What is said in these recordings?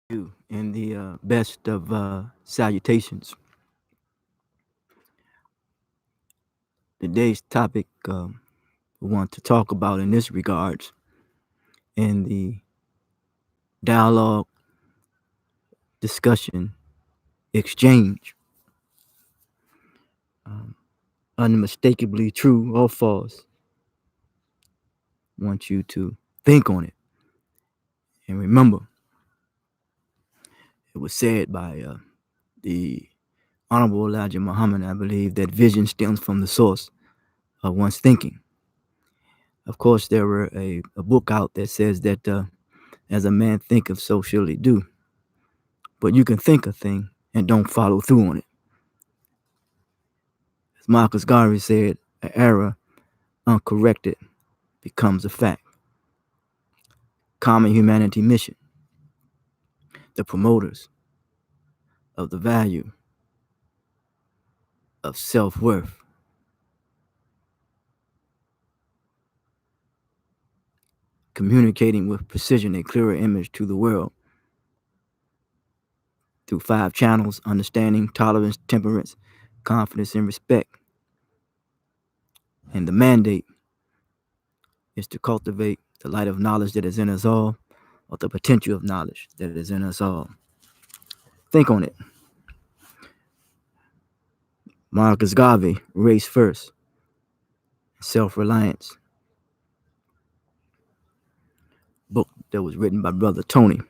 you in the best of salutations. Today's topic we want to talk about in this regards in the dialogue, discussion, exchange, um, unmistakably true or false. Want you to think on it and remember it was said by the Honorable Elijah Muhammad, I believe, that vision stems from the source of one's thinking. Of course, there were a book out that says that as a man thinketh, so shall he do. But you can think a thing and don't follow through on it. As Marcus Garvey said, an error uncorrected becomes a fact. Common Humanity Mission, the promoters of the value of self-worth, communicating with precision a clearer image to the world through 5 channels: understanding, tolerance, temperance, confidence, and respect. And the mandate is to cultivate the light of knowledge that is in us all, or the potential of knowledge that is in us all. Think on it. Marcus Garvey, Race First, Self-Reliance, book that was written by Brother Tony.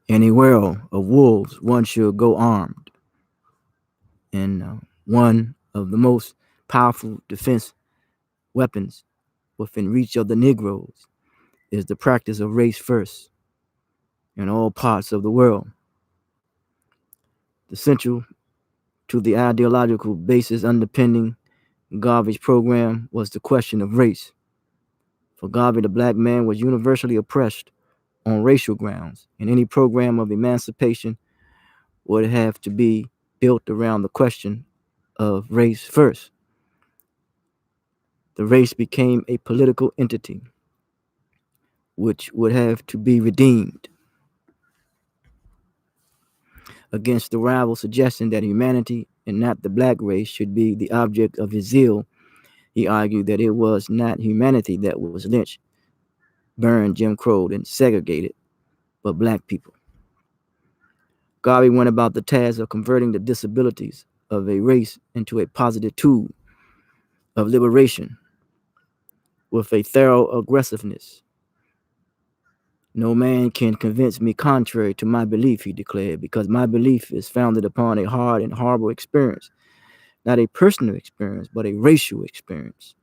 In a world of wolves, one should go armed. And one of the most powerful defense weapons within reach of the Negroes is the practice of race first in all parts of the world. The central to the ideological basis underpinning Garvey's program was the question of race. For Garvey, the black man was universally oppressed on racial grounds, and any program of emancipation would have to be built around the question of race first. The race became a political entity which would have to be redeemed against the rival suggestion that humanity and not the black race should be the object of his zeal. He argued that it was not humanity that was lynched, burned, Jim Crowed, and segregated, but black people. Garvey went about the task of converting the disabilities of a race into a positive tool of liberation with a thorough aggressiveness. No man can convince me contrary to my belief, he declared, because my belief is founded upon a hard and horrible experience, not a personal experience, but a racial experience.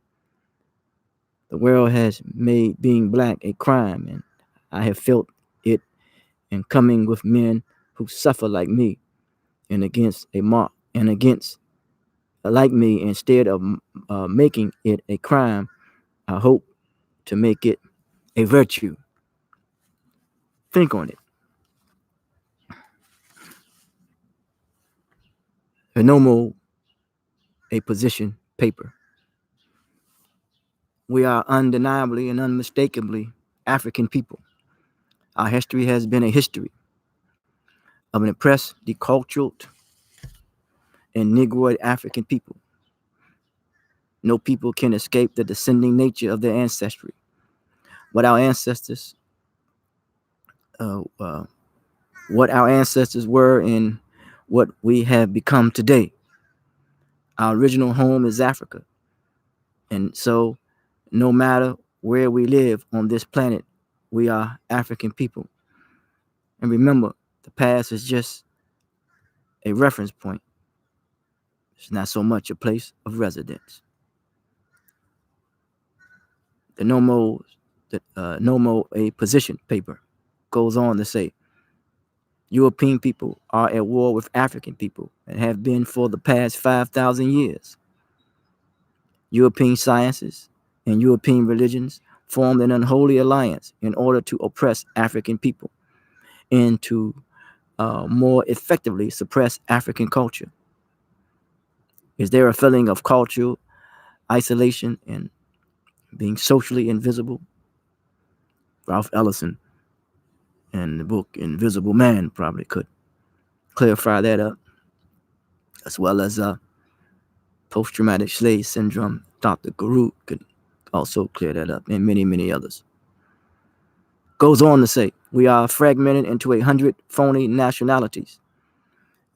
The world has made being black a crime, and I have felt it in coming with men who suffer like me and against a mark and against like me. Instead of making it a crime, I hope to make it a virtue. Think on it. A no more a position paper. We are undeniably and unmistakably African people. Our history has been a history of an oppressed, decultured, and Negroid African people. No people can escape the descending nature of their ancestry. What our ancestors, uh, uh, what our ancestors were, and what we have become today. Our original home is Africa, and so no matter where we live on this planet, we are African people. And remember, the past is just a reference point. It's not so much a place of residence. The no more a position paper goes on to say, European people are at war with African people and have been for the past 5,000 years. European sciences and European religions formed an unholy alliance in order to oppress African people and to more effectively suppress African culture. Is there a feeling of cultural isolation and being socially invisible? Ralph Ellison And the book Invisible Man probably could clarify that up, as well as post-traumatic slave syndrome. Dr. Guru could also clear that up, and many, many others. Goes on to say, we are fragmented into 100 phony nationalities.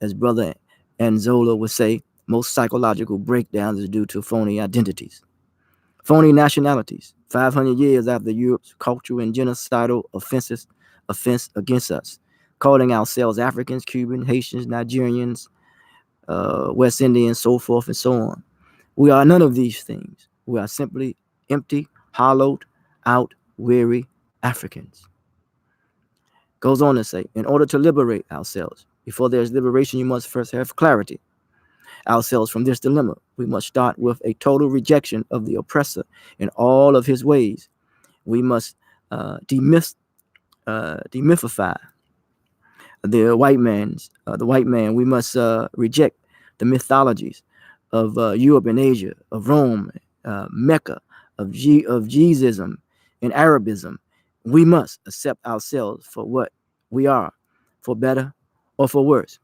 As Brother Anzola would say, most psychological breakdowns is due to phony identities. Phony nationalities, 500 years after Europe's cultural and genocidal offense against us, calling ourselves Africans, Cubans, Haitians, Nigerians, West Indians, so forth and so on. We are none of these things. We are simply empty, hollowed out, weary Africans. Goes on to say, in order to liberate ourselves, before there's liberation, you must first have clarity ourselves from this dilemma. We must start with a total rejection of the oppressor in all of his ways. We must demythify the white man. We must reject the mythologies of Europe and Asia, of Rome, Mecca, of Jesusism and Arabism. We must accept ourselves for what we are, for better or for worse.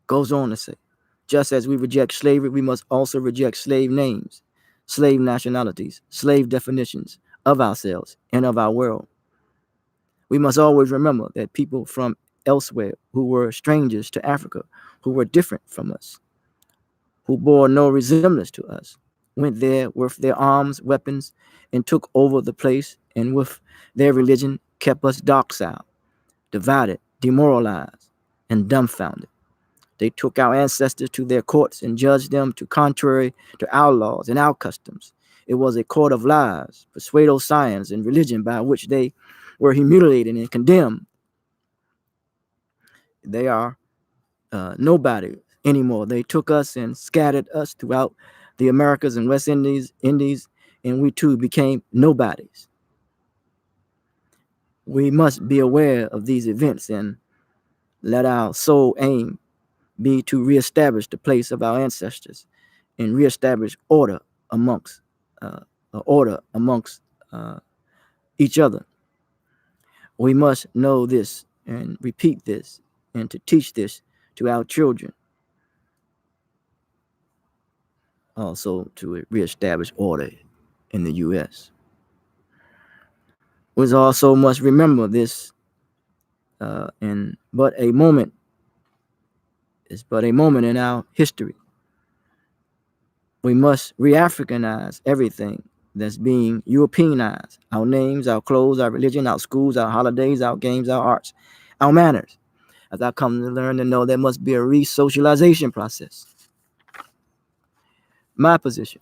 Goes on to say, just as we reject slavery, we must also reject slave names, slave nationalities, slave definitions of ourselves and of our world. We must always remember that people from elsewhere who were strangers to Africa, who were different from us, who bore no resemblance to us, went there with their arms, weapons, and took over the place, and with their religion kept us docile, divided, demoralized, and dumbfounded. They took our ancestors to their courts and judged them to contrary to our laws and our customs. It was a court of lies, pseudo-science, and religion by which they were humiliated and condemned. They are nobody anymore. They took us and scattered us throughout the Americas and West Indies, and we too became nobodies. We must be aware of these events and let our sole aim be to reestablish the place of our ancestors and reestablish uh, order amongst each other. We must know this and repeat this and to teach this to our children. Also to reestablish order in the U.S. We also must remember this, and it's but a moment in our history. We must re-Africanize everything that's being Europeanized. Our names, our clothes, our religion, our schools, our holidays, our games, our arts, our manners. As I come to learn to know, there must be a re-socialization process. My position.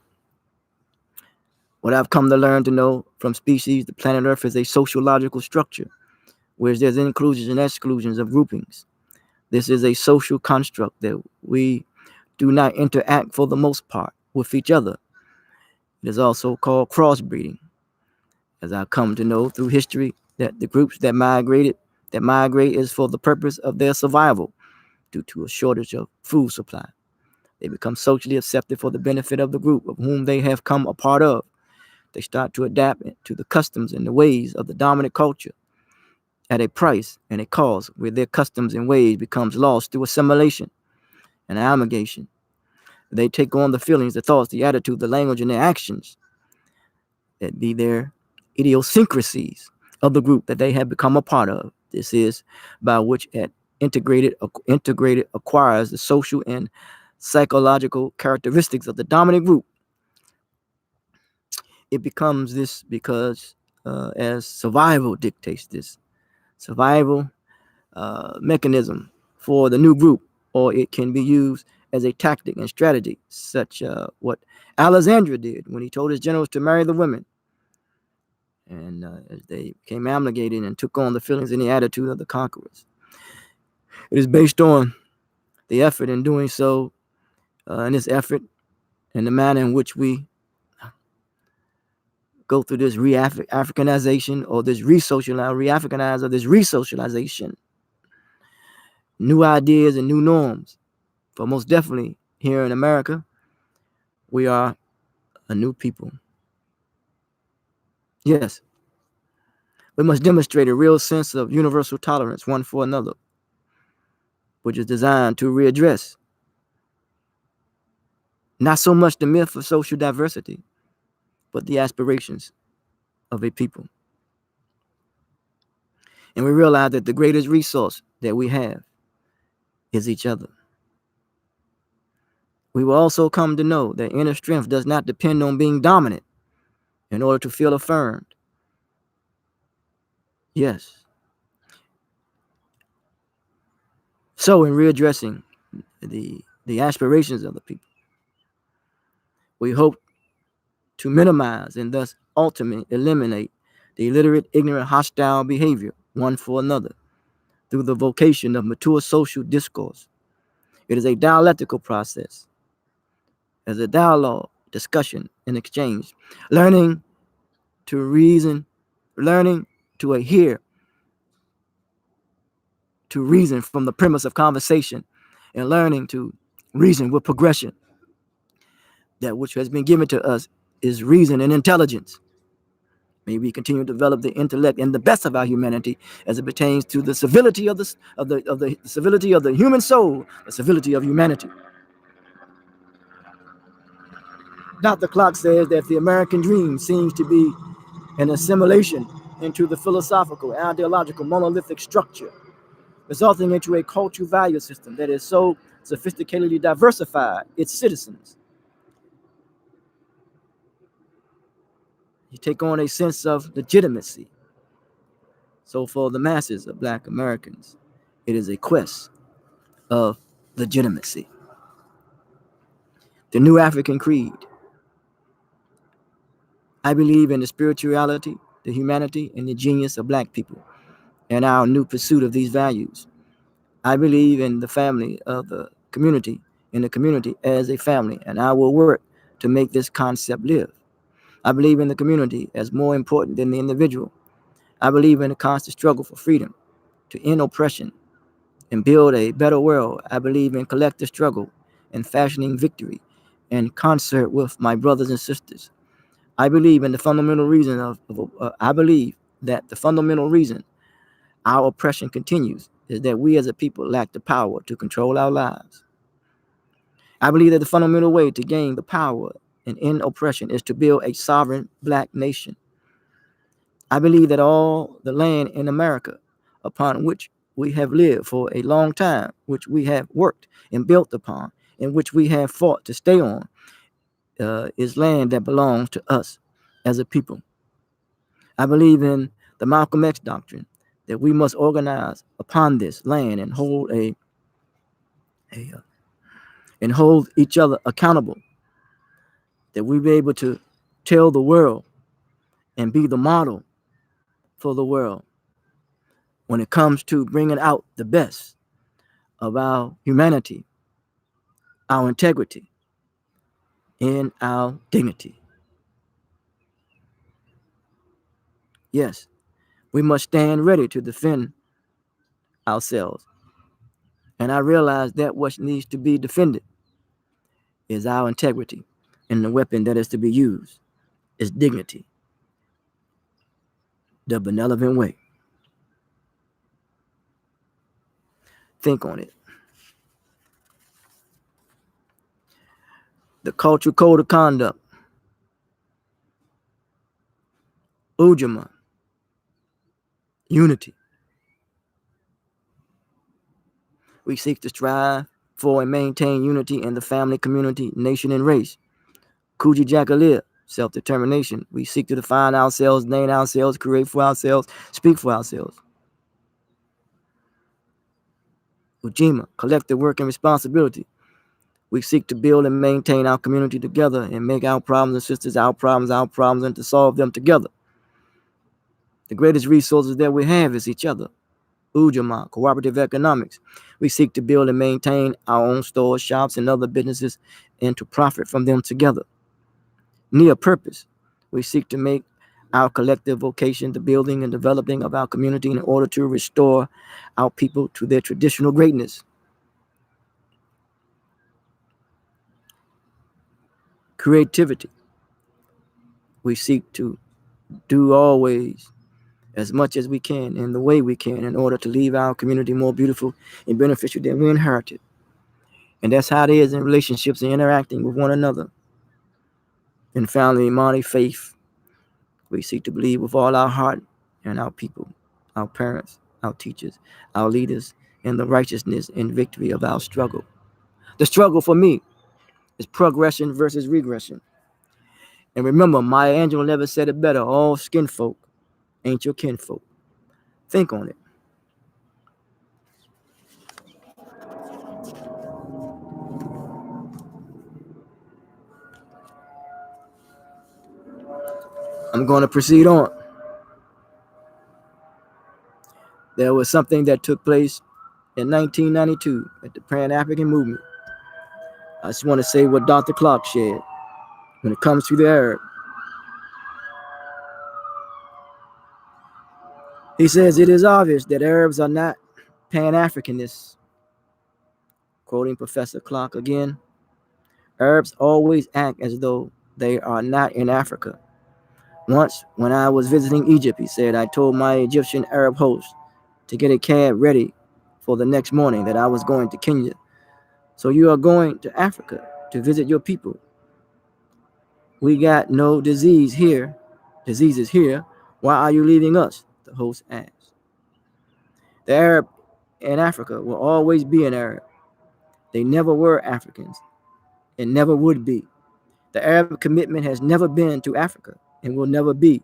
What I've come to learn to know from species, the planet Earth is a sociological structure, where there's inclusions and exclusions of groupings. This is a social construct that we do not interact for the most part with each other. It is also called crossbreeding. As I come to know through history, that the groups that migrate is for the purpose of their survival due to a shortage of food supply. They become socially accepted for the benefit of the group of whom they have come a part of. They start to adapt to the customs and the ways of the dominant culture at a price and a cost, where their customs and ways becomes lost through assimilation and amalgamation. They take on the feelings, the thoughts, the attitude, the language, and the actions that be their idiosyncrasies of the group that they have become a part of. This is by which it integrated acquires the social and psychological characteristics of the dominant group. It becomes this because as survival dictates this survival mechanism for the new group, or it can be used as a tactic and strategy, such what Alexander did when he told his generals to marry the women. And as they became amalgamated and took on the feelings and the attitude of the conquerors. It is based on the effort in doing so, and this effort and the manner in which we go through this re-Africanization or this re-Africanize or this re-socialization. New ideas and new norms. For most definitely here in America, we are a new people. Yes, We must demonstrate a real sense of universal tolerance one for another, which is designed to readdress not so much the myth of social diversity, but the aspirations of a people. And we realize that the greatest resource that we have is each other. We will also come to know that inner strength does not depend on being dominant in order to feel affirmed. Yes. So, in readdressing the aspirations of the people, we hope to minimize and thus ultimately eliminate the illiterate, ignorant, hostile behavior one for another through the vocation of mature social discourse. It is a dialectical process, as a dialogue, discussion, and exchange, learning to reason, learning to adhere to reason from the premise of conversation, and learning to reason with progression. That which has been given to us is reason and intelligence. May we continue to develop the intellect and the best of our humanity as it pertains to the civility of the civility of the human soul, the civility of humanity. Dr. Clark says that the American dream seems to be an assimilation into the philosophical, ideological, monolithic structure, resulting into a cultural value system that is so sophisticatedly diversified its citizens. You take on a sense of legitimacy. So for the masses of Black Americans, it is a quest of legitimacy. The New African Creed. I believe in the spirituality, the humanity, and the genius of Black people and our new pursuit of these values. I believe in the family of the community, in the community as a family, and I will work to make this concept live. I believe in the community as more important than the individual. I believe in the constant struggle for freedom, to end oppression, and build a better world. I believe in collective struggle and fashioning victory in concert with my brothers and sisters. I believe in the fundamental reason I believe that the fundamental reason our oppression continues is that we as a people lack the power to control our lives. I believe that the fundamental way to gain the power and end oppression is to build a sovereign Black nation. I believe that all the land in America upon which we have lived for a long time, which we have worked and built upon, and which we have fought to stay on, is land that belongs to us as a people. I believe in the Malcolm X doctrine that we must organize upon this land and hold and hold each other accountable. That we be able to tell the world and be the model for the world when it comes to bringing out the best of our humanity, our integrity, and our dignity. Yes, we must stand ready to defend ourselves. And I realize that what needs to be defended is our integrity, and the weapon that is to be used is dignity, the benevolent way. Think on it. The cultural code of conduct, Ujamaa, unity. We seek to strive for and maintain unity in the family, community, nation, and race. Kujichagulia, self-determination. We seek to define ourselves, name ourselves, create for ourselves, speak for ourselves. Ujima, collective work and responsibility. We seek to build and maintain our community together and make our problems and sisters our problems, and to solve them together. The greatest resources that we have is each other. Ujamaa, cooperative economics. We seek to build and maintain our own stores, shops, and other businesses and to profit from them together. Nia, purpose. We seek to make our collective vocation the building and developing of our community in order to restore our people to their traditional greatness. Creativity. We seek to do always as much as we can in the way we can in order to leave our community more beautiful and beneficial than we inherited. And that's how it is in relationships and interacting with one another. In family, Imani faith, we seek to believe with all our heart in our people, our parents, our teachers, our leaders, in the righteousness and victory of our struggle. The struggle for me is progression versus regression. And remember, Maya Angelou never said it better. All skin folk ain't your kinfolk. Think on it. I'm going to proceed on. There was something that took place in 1992 at the Pan-African movement. I just want to say what Dr. Clark shared when it comes to the Arab. He says it is obvious that Arabs are not Pan-Africanists. Quoting Professor Clark again, Arabs always act as though they are not in Africa. Once, when I was visiting Egypt, he said, I told my Egyptian Arab host to get a cab ready for the next morning that I was going to Kenya. So you are going to Africa to visit your people. We got no diseases here. Why are you leaving us? The host asked. The Arab in Africa will always be an Arab. They never were Africans and never would be. The Arab commitment has never been to Africa and will never be.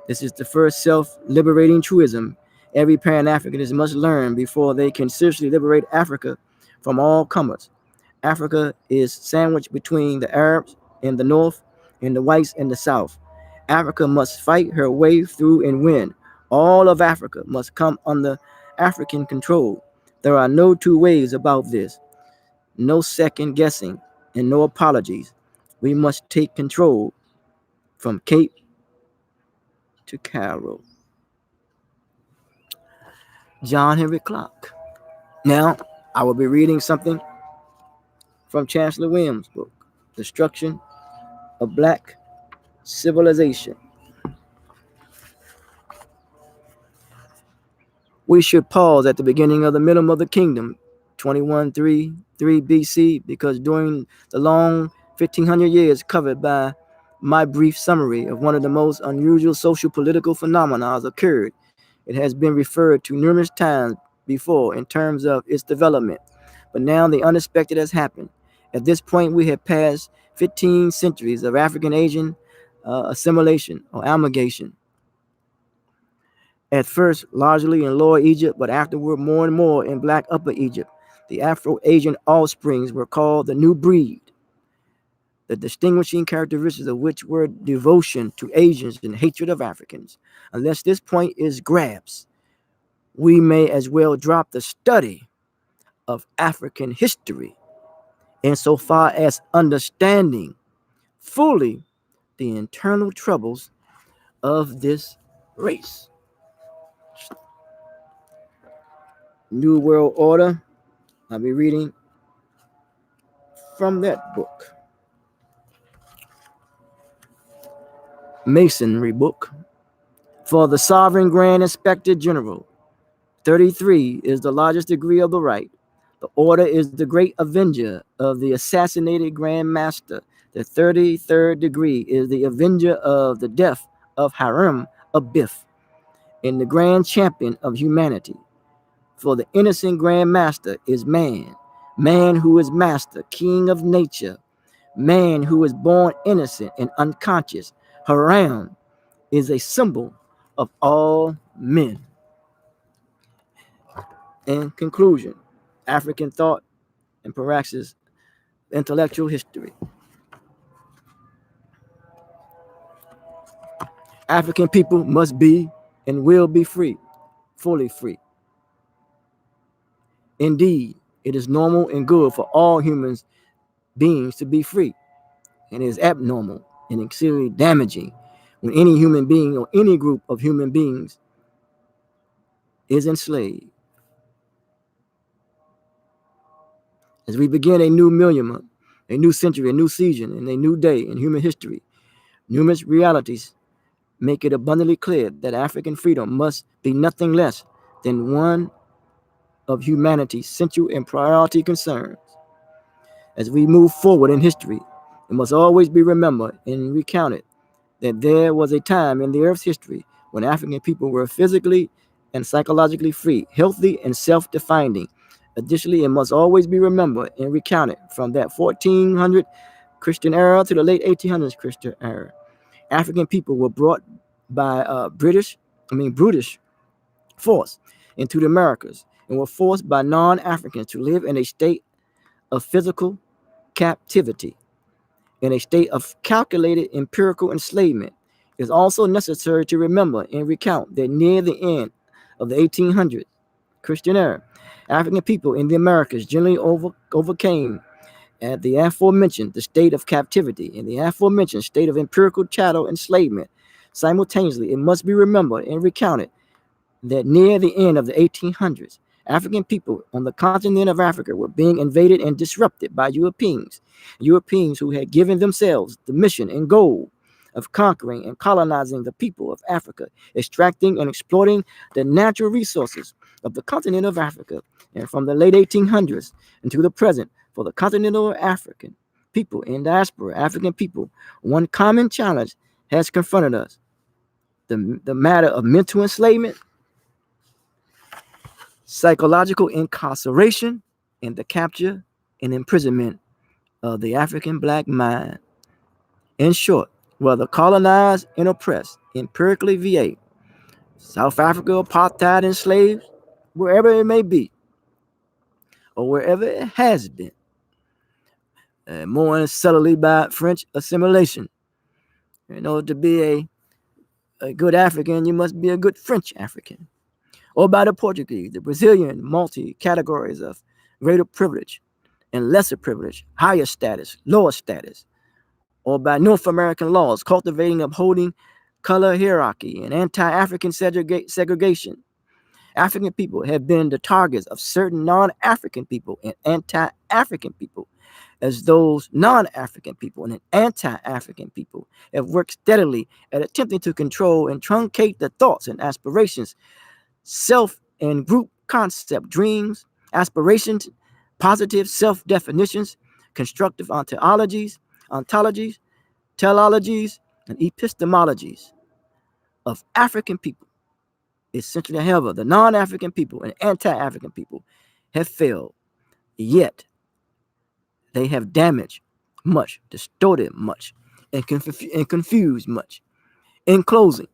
This is the first self-liberating truism every Pan-Africanist must learn before they can seriously liberate Africa from all comers. Africa is sandwiched between the Arabs in the north and the whites in the south. Africa must fight her way through and win. All of Africa must come under African control. There are no two ways about this. No second guessing and no apologies. We must take control from Cape to Cairo. John Henry Clark. Now, I will be reading something from Chancellor Williams' book, Destruction of Black Civilization. We should pause at the beginning of the middle of the kingdom, 2133 BC, because during the long 1500 years covered by my brief summary of one of the most unusual social political phenomena occurred, it has been referred to numerous times before in terms of its development. But now the unexpected has happened. At this point, we have passed 15 centuries of African-Asian assimilation or amalgamation. At first, largely in Lower Egypt, but afterward more and more in Black Upper Egypt. The Afro-Asian offsprings were called the new breed, the distinguishing characteristics of which were devotion to Asians and hatred of Africans. Unless this point is grasped, we may as well drop the study of African history insofar as understanding fully the internal troubles of this race. New World Order, I'll be reading from that book. Masonry book. For the Sovereign Grand Inspector General, 33 is the largest degree of the right. The order is the great avenger of the assassinated Grand Master. The 33rd degree is the avenger of the death of Hiram Abiff and the grand champion of humanity. For the innocent Grand Master is man, man who is master, king of nature, man who is born innocent and unconscious. Hiram is a symbol of all men. In conclusion, African thought and praxis, intellectual history. African people must be and will be free, fully free. Indeed, it is normal and good for all human beings to be free, and it is abnormal and exceedingly damaging when any human being or any group of human beings is enslaved. As we begin a new millennium, a new century, a new season, and a new day in human history, numerous realities make it abundantly clear that African freedom must be nothing less than one of humanity's central and priority concerns. As we move forward in history, it must always be remembered and recounted that there was a time in the earth's history when African people were physically and psychologically free, healthy, and self defining. Additionally, it must always be remembered and recounted from that 1400 Christian era to the late 1800s Christian era. African people were brought by brutish force into the Americas and were forced by non-Africans to live in a state of physical captivity, in a state of calculated empirical enslavement. It is also necessary to remember and recount that near the end of the 1800s Christian era, African people in the Americas generally overcame at the aforementioned the state of captivity and the aforementioned state of empirical chattel enslavement. Simultaneously, it must be remembered and recounted that near the end of the 1800s, African people on the continent of Africa were being invaded and disrupted by Europeans who had given themselves the mission and goal of conquering and colonizing the people of Africa, extracting and exploiting the natural resources of the continent of Africa. And from the late 1800s until the present, for the continental African people and diaspora African people, one common challenge has confronted us: the matter of mental enslavement, psychological incarceration, and the capture and imprisonment of the African black mind. In short, whether colonized and oppressed, empirically VA, South Africa, apartheid, enslaved, wherever it may be, or wherever it has been, more subtly by French assimilation. In order to be a good African, you must be a good French African. Or by the Portuguese, the Brazilian multi categories of greater privilege and lesser privilege, higher status, lower status, or by North American laws cultivating, upholding color hierarchy and anti-African segregation. African people have been the targets of certain non-African people and anti-African people, as those non-African people and anti-African people have worked steadily at attempting to control and truncate the thoughts and aspirations, self and group concept, dreams, aspirations, positive self-definitions, constructive ontologies, teleologies, and epistemologies of African people. Essentially, however, the non-African people and anti-African people have failed, yet they have damaged much, distorted much, and confused much. In closing,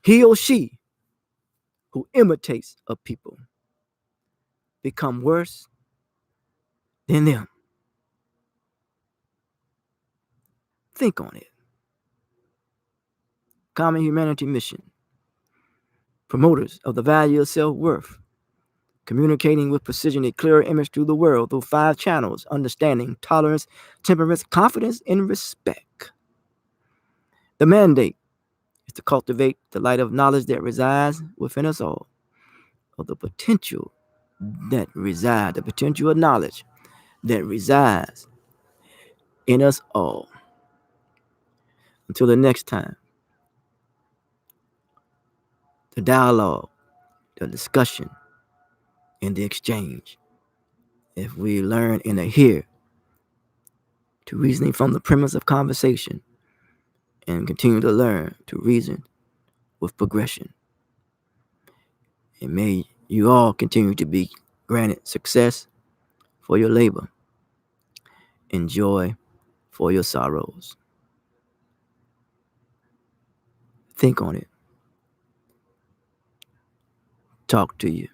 he or she who imitates a people become worse than them. Think on it. Common Humanity Mission. Promoters of the value of self-worth. Communicating with precision a clearer image through the world through 5 channels: understanding, tolerance, temperance, confidence, and respect. The mandate is to cultivate the light of knowledge that resides within us all, of the potential the potential of knowledge that resides in us all. Until the next time, the dialogue, the discussion, and the exchange. If we learn and adhere to reasoning from the premise of conversation and continue to learn to reason with progression. And may you all continue to be granted success for your labor and joy for your sorrows. Think on it. Talk to you.